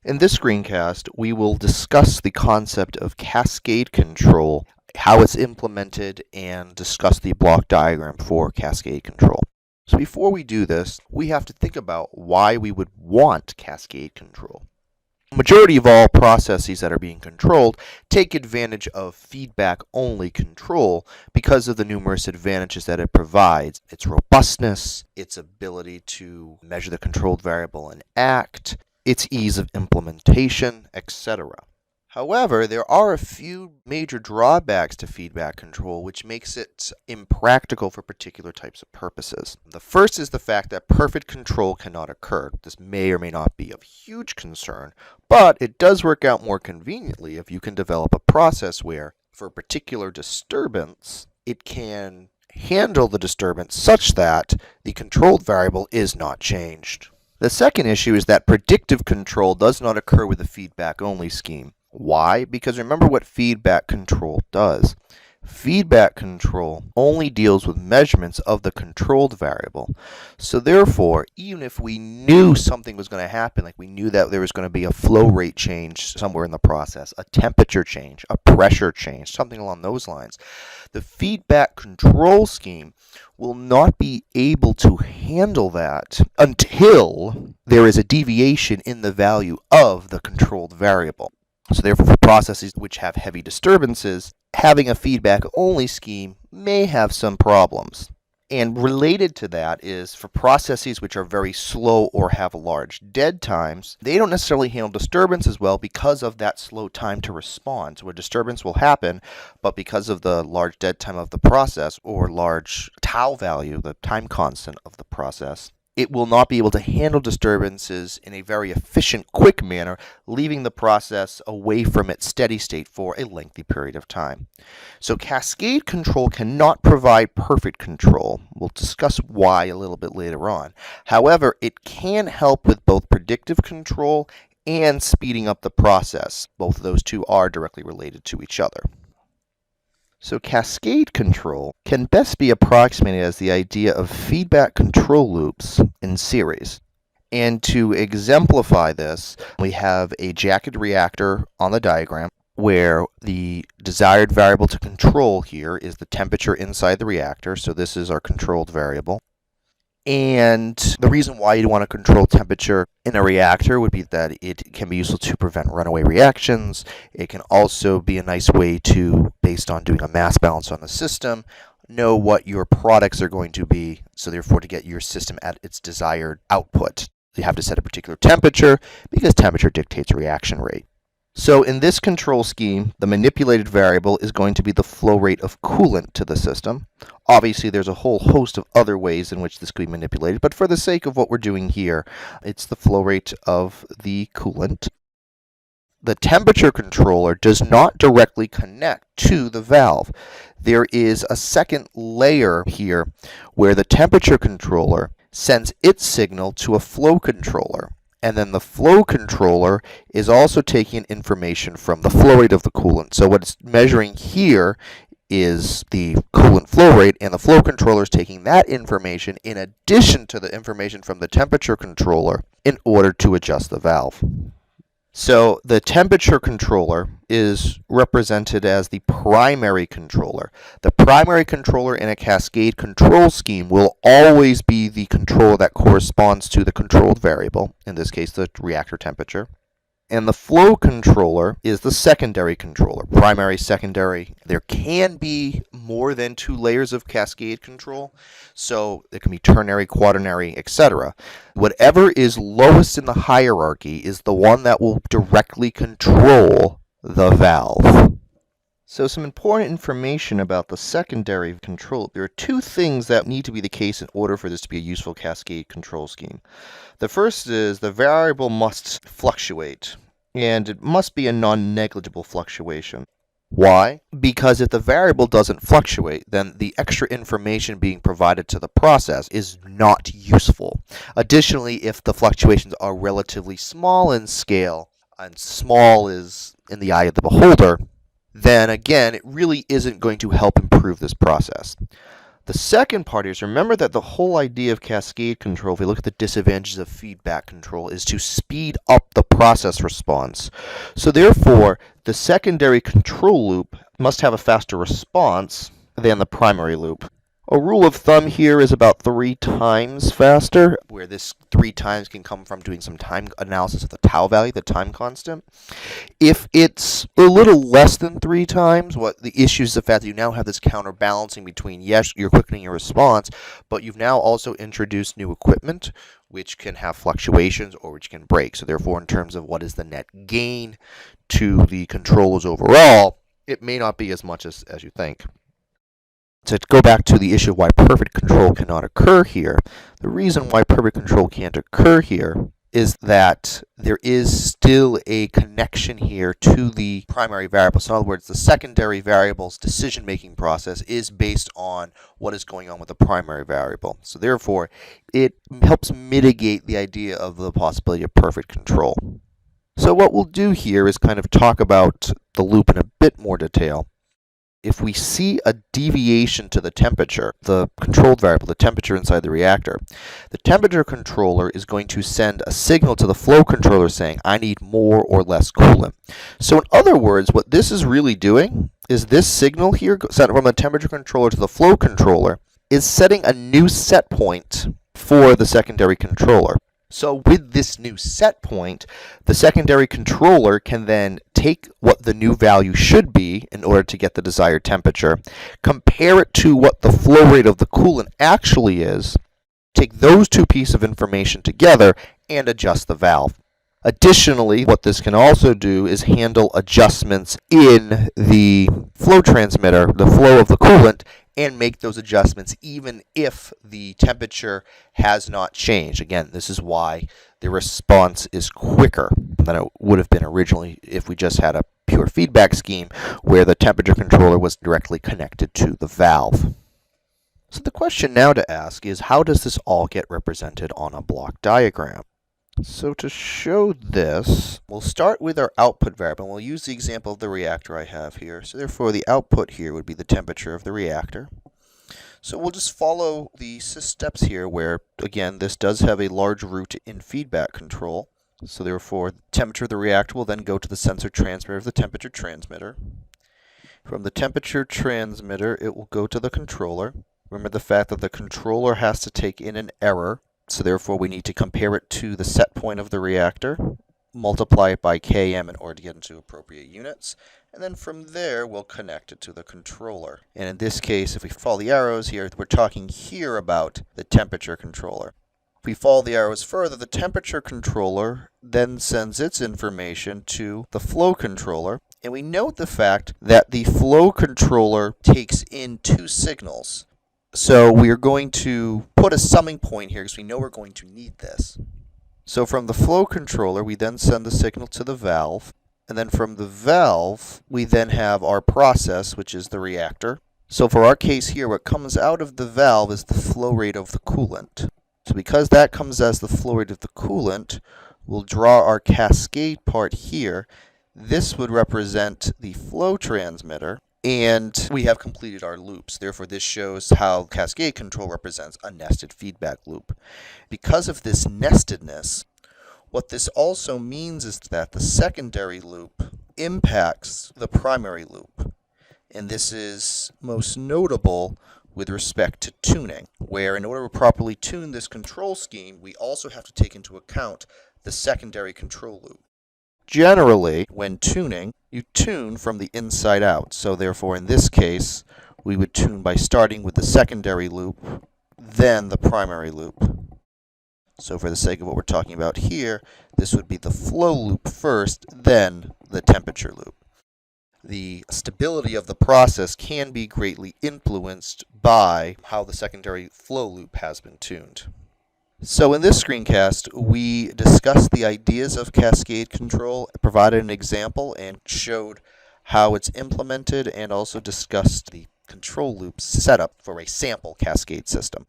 In this screencast, we will discuss the concept of cascade control, how it's implemented, and discuss the block diagram for cascade control. So before we do this, we have to think about why we would want cascade control. The majority of all processes that are being controlled take advantage of feedback-only control because of the numerous advantages that it provides. Its robustness, its ability to measure the controlled variable and act, its ease of implementation, etc. However, there are a few major drawbacks to feedback control which makes it impractical for particular types of purposes. The first is the fact that perfect control cannot occur. This may or may not be of huge concern, but it does work out more conveniently if you can develop a process where, for a particular disturbance, it can handle the disturbance such that the controlled variable is not changed. The second issue is that predictive control does not occur with a feedback-only scheme. Why? Because remember what feedback control does. Feedback control only deals with measurements of the controlled variable. So therefore, even if we knew something was going to happen, like we knew that there was going to be a flow rate change somewhere in the process, a temperature change, a pressure change, something along those lines, the feedback control scheme will not be able to handle that until there is a deviation in the value of the controlled variable. So therefore, for processes which have heavy disturbances, having a feedback-only scheme may have some problems. And related to that is for processes which are very slow or have large dead times, they don't necessarily handle disturbance as well because of that slow time to respond. So a disturbance will happen, but because of the large dead time of the process or large tau value, the time constant of the process, it will not be able to handle disturbances in a very efficient, quick manner, leaving the process away from its steady state for a lengthy period of time. So cascade control cannot provide perfect control. We'll discuss why a little bit later on. However, it can help with both predictive control and speeding up the process. Both of those two are directly related to each other. So cascade control can best be approximated as the idea of feedback control loops in series. And to exemplify this, we have a jacket reactor on the diagram where the desired variable to control here is the temperature inside the reactor. So this is our controlled variable. And the reason why you want to control temperature in a reactor would be that it can be useful to prevent runaway reactions. It can also be a nice way to, based on doing a mass balance on the system, know what your products are going to be, so therefore to get your system at its desired output. You have to set a particular temperature because temperature dictates reaction rate. So in this control scheme, the manipulated variable is going to be the flow rate of coolant to the system. Obviously, there's a whole host of other ways in which this could be manipulated, but for the sake of what we're doing here, it's the flow rate of the coolant. The temperature controller does not directly connect to the valve. There is a second layer here where the temperature controller sends its signal to a flow controller. And then the flow controller is also taking information from the flow rate of the coolant. So what it's measuring here is the coolant flow rate, and the flow controller is taking that information in addition to the information from the temperature controller in order to adjust the valve. So the temperature controller is represented as the primary controller. The primary controller in a cascade control scheme will always be the controller that corresponds to the controlled variable, in this case the reactor temperature. And the flow controller is the secondary controller, primary, secondary. There can be more than 2 layers of cascade control, so it can be ternary, quaternary, etc. Whatever is lowest in the hierarchy is the one that will directly control the valve. So some important information about the secondary control. There are 2 things that need to be the case in order for this to be a useful cascade control scheme. The first is the variable must fluctuate, and it must be a non-negligible fluctuation. Why? Because if the variable doesn't fluctuate, then the extra information being provided to the process is not useful. Additionally, if the fluctuations are relatively small in scale, and small is in the eye of the beholder, then again, it really isn't going to help improve this process. The second part is, remember that the whole idea of cascade control, if we look at the disadvantages of feedback control, is to speed up the process response. So therefore, the secondary control loop must have a faster response than the primary loop. A rule of thumb here is about 3 times faster, where this 3 times can come from doing some time analysis of the tau value, the time constant. If it's a little less than 3 times, what the issue is the fact that you now have this counterbalancing between, yes, you're quickening your response, but you've now also introduced new equipment, which can have fluctuations or which can break. So therefore, in terms of what is the net gain to the controllers overall, it may not be as much as you think. To go back to the issue of why perfect control cannot occur here, the reason why perfect control can't occur here is that there is still a connection here to the primary variable. So in other words, the secondary variable's decision-making process is based on what is going on with the primary variable. So therefore, it helps mitigate the idea of the possibility of perfect control. So what we'll do here is kind of talk about the loop in a bit more detail. If we see a deviation to the temperature, the controlled variable, the temperature inside the reactor, the temperature controller is going to send a signal to the flow controller saying, I need more or less coolant. So in other words, what this is really doing is this signal here, sent from the temperature controller to the flow controller, is setting a new set point for the secondary controller. So with this new set point, the secondary controller can then take what the new value should be in order to get the desired temperature, compare it to what the flow rate of the coolant actually is, take those two pieces of information together, and adjust the valve. Additionally, what this can also do is handle adjustments in the flow transmitter, the flow of the coolant, and make those adjustments even if the temperature has not changed. Again, this is why the response is quicker than it would have been originally if we just had a pure feedback scheme where the temperature controller was directly connected to the valve. So the question now to ask is, how does this all get represented on a block diagram? So to show this, we'll start with our output variable, and we'll use the example of the reactor I have here. So therefore, the output here would be the temperature of the reactor. So we'll just follow the steps here where, again, this does have a large root in feedback control. So therefore, the temperature of the reactor will then go to the sensor transmitter of the temperature transmitter. From the temperature transmitter, it will go to the controller. Remember the fact that the controller has to take in an error. So therefore, we need to compare it to the set point of the reactor, multiply it by Km in order to get into appropriate units, and then from there, we'll connect it to the controller. And in this case, if we follow the arrows here, we're talking here about the temperature controller. If we follow the arrows further, the temperature controller then sends its information to the flow controller, and we note the fact that the flow controller takes in 2 signals. So we are going to put a summing point here because we know we're going to need this. So from the flow controller, we then send the signal to the valve. And then from the valve, we then have our process, which is the reactor. So for our case here, what comes out of the valve is the flow rate of the coolant. So because that comes as the flow rate of the coolant, we'll draw our cascade part here. This would represent the flow transmitter. And we have completed our loops. Therefore, this shows how cascade control represents a nested feedback loop. Because of this nestedness, what this also means is that the secondary loop impacts the primary loop. And this is most notable with respect to tuning, where in order to properly tune this control scheme, we also have to take into account the secondary control loop. Generally, when tuning, you tune from the inside out. So therefore, in this case, we would tune by starting with the secondary loop, then the primary loop. So for the sake of what we're talking about here, this would be the flow loop first, then the temperature loop. The stability of the process can be greatly influenced by how the secondary flow loop has been tuned. So in this screencast, we discussed the ideas of cascade control, provided an example, and showed how it's implemented, and also discussed the control loop setup for a sample cascade system.